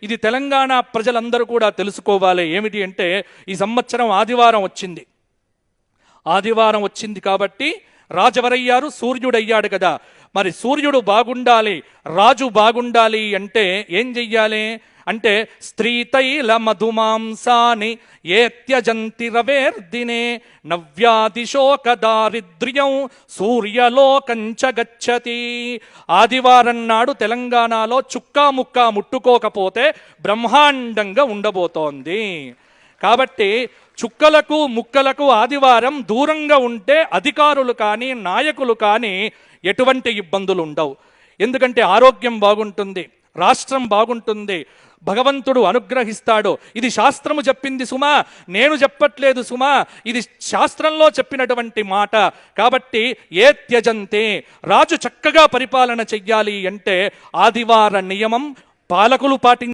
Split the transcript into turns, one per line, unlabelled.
ఇది తెలంగాణ ప్రజలందరూ కూడా తెలుసుకోవాలి. ఏమిటి అంటే ఈ సంవత్సరం ఆదివారం వచ్చింది కాబట్టి రాజవరయ్యారు, సూర్యుడయ్యాడు కదా. మరి సూర్యుడు బాగుండాలి, రాజు బాగుండాలి అంటే ఏం చెయ్యాలి అంటే స్త్రీతైల మధుమాంసాని ఏ త్యజంతి రవేర్దినే నవ్యాదిశోక దారిద్ర్యం సూర్యలోకంచ గచ్చతి. ఆదివారం నాడు తెలంగాణలో చుక్కా ముక్కా ముట్టుకోకపోతే బ్రహ్మాండంగా ఉండబోతోంది. కాబట్టి చుక్కలకు ముక్కలకు ఆదివారం దూరంగా ఉంటే అధికారులు కానీ నాయకులు కానీ ఎటువంటి ఇబ్బందులు ఉండవు. ఎందుకంటే ఆరోగ్యం బాగుంటుంది, రాష్ట్రం బాగుంటుంది, భగవంతుడు అనుగ్రహిస్తాడు. ఇది శాస్త్రము చెప్పింది సుమా, నేను చెప్పట్లేదు సుమా, ఇది శాస్త్రంలో చెప్పినటువంటి మాట. కాబట్టి ఏ త్యజంతే, రాజు చక్కగా పరిపాలన చెయ్యాలి అంటే ఆదివార నియమం పాలకులు పాటించాలి.